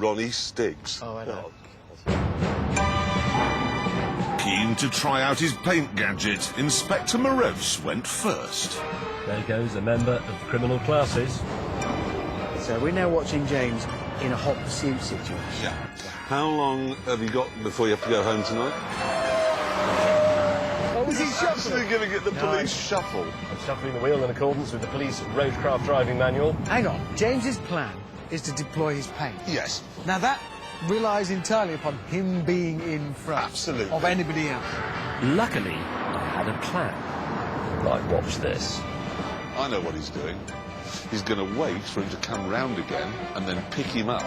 Ronnie Stiggs. Oh, I know. Keen to try out his paint gadget, Inspector Morose went first. There goes a member of criminal classes. So we're now watching James in a hot pursuit situation. Yeah. How long have you got before you have to go home tonight? Oh, was he Actually giving it the police shuffle. I'm shuffling the wheel in accordance with the police roadcraft driving manual. Hang on. James's plan is to deploy his paint. Yes. Now that relies entirely upon him being in front Absolutely. of anybody else. Luckily, I had a plan. Right, watch this. I know what he's doing. He's going to wait for him to come round again and then pick him up.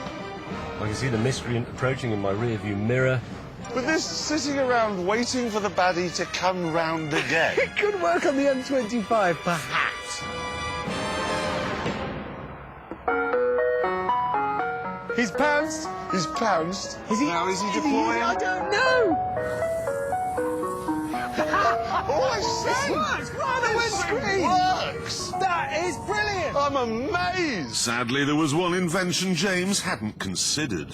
I can see the miscreant approaching in my rearview mirror. But this sitting around waiting for the baddie to come round again. It could work on the M25, perhaps. He's pounced. He's pounced. Is he? Now is he deploying? I don't know. Oh, I say! It works. Right on the windscreen. Works. That is brilliant. I'm amazed. Sadly, there was one invention James hadn't considered.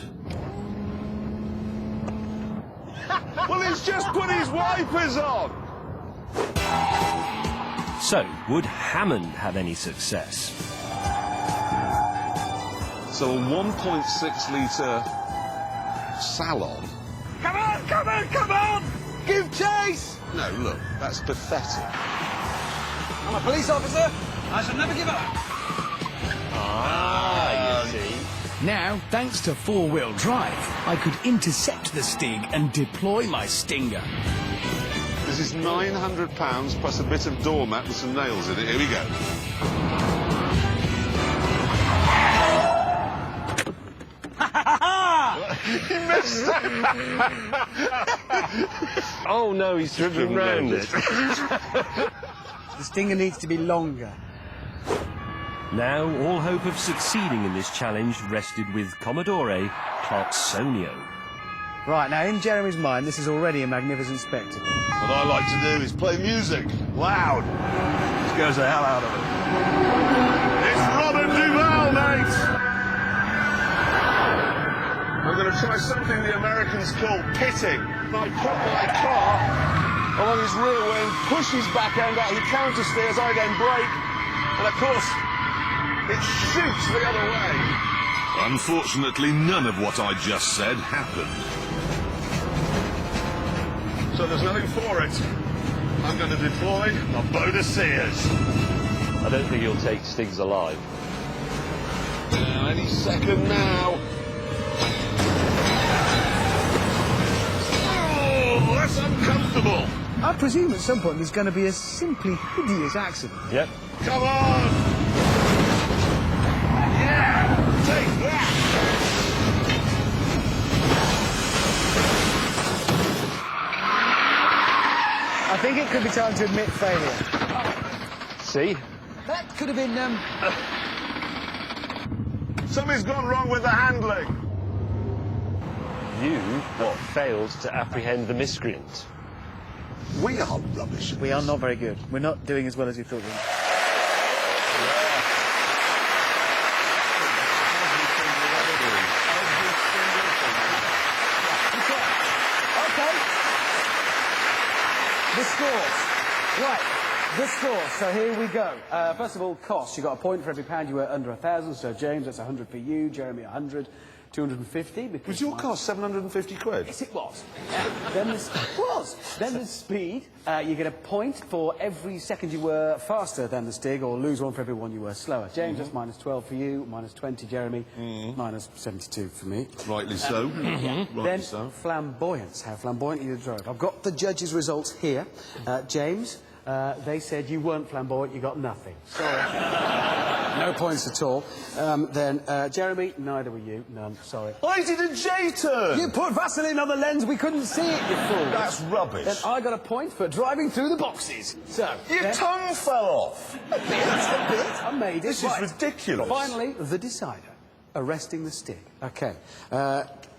Well, he's just put his wipers on. So, would Hammond have any success? So a 1.6-litre salon. Come on, come on, come on! Give chase! No, look, that's pathetic. I'm a police officer. I shall never give up. You see. Now, thanks to four-wheel drive, I could intercept the Stig and deploy my Stinger. This is £900 plus a bit of doormat with some nails in it. Here we go. He missed it. Oh no, he's driven round it. The Stinger needs to be longer. Now, all hope of succeeding in this challenge rested with Commodore Clarksonio. Right, now in Jeremy's mind, this is already a magnificent spectacle. What I like to do is play music loud. Scares the hell out of it. It's Robert Duvall, mate. I'm going to try something the Americans call pitting. I put my car along his rear wing, push his back end out, he counter steers, I then brake, and of course, it shoots the other way. Unfortunately, none of what I just said happened. So there's nothing for it. I'm going to deploy a boat of Sears. I don't think he'll take Stiggs alive. Now, any second now. Oh, that's uncomfortable. I presume at some point there's going to be a simply hideous accident. Yep. Come on. Yeah, take that. I think it could be time to admit failure. See? That could have been, Something's gone wrong with the handling. You, failed to apprehend the miscreant. We are rubbish. We are not very good. We're not doing as well as you thought we were. Okay. The scores. Right. The scores. So here we go. First of all, costs. You got a point for every pound you were under 1,000. So James, that's 100 for you. Jeremy, 100. 250. Was your cost 750 quid? Yes, it was. Then the speed. You get a point for every second you were faster than the Stig, or lose one for every one you were slower. James, that's minus 12 for you, minus 20, Jeremy, minus 72 for me. Rightly so. Rightly Then so. flamboyance. How flamboyant you drove. I've got the judges' results here. James, they said you weren't flamboyant, you got nothing. Sorry. No points at all. Then, Jeremy, neither were you. None. Sorry. I did a J-turn! You put Vaseline on the lens, we couldn't see it, you fool. That's rubbish. Then I got a point for driving through the boxes. So, Your tongue fell off. a bit. I made it. This is ridiculous. Finally, the decider. Arresting the Stig. Okay.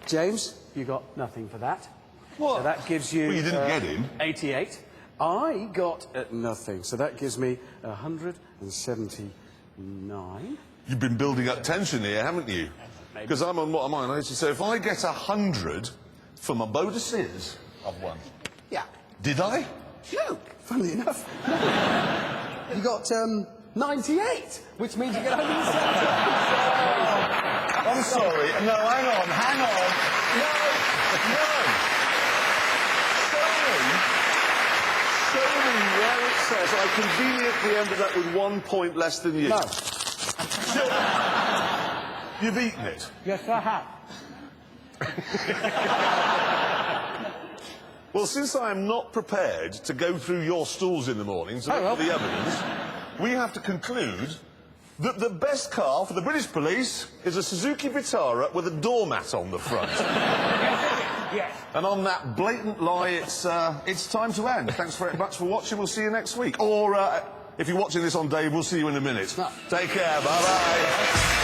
James, you got nothing for that. What? So that gives you... Well, you didn't get him. 88. I got nothing. So that gives me 179. You've been building up tension here, haven't you? Because I'm on what am I? So if I get 100 for my bow de Sears, I've won. Yeah. Did I? No, funnily enough. No. You got 98, which means you get 170. I'm sorry. No, hang on. No. Show me where it says I conveniently ended up with 1 point less than you. No. You've eaten it. Yes, I have. Well, since I am not prepared to go through your stools in the morning to look for the evidence, we have to conclude that the best car for the British police is a Suzuki Vitara with a doormat on the front. Yes. And on that blatant lie, it's time to end. Thanks very much for watching. We'll see you next week. Or, if you're watching this on Dave, we'll see you in a minute. No. Take care. Bye-bye.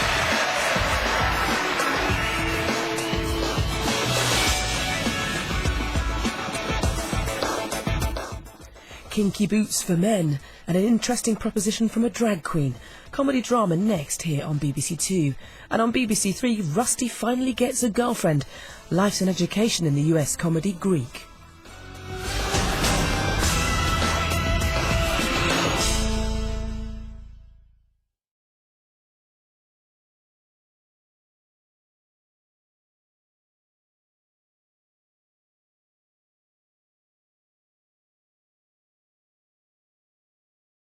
Kinky boots for men, and an interesting proposition from a drag queen. Comedy drama next here on BBC Two. And on BBC Three, Rusty finally gets a girlfriend. Life's an education in the US comedy Greek.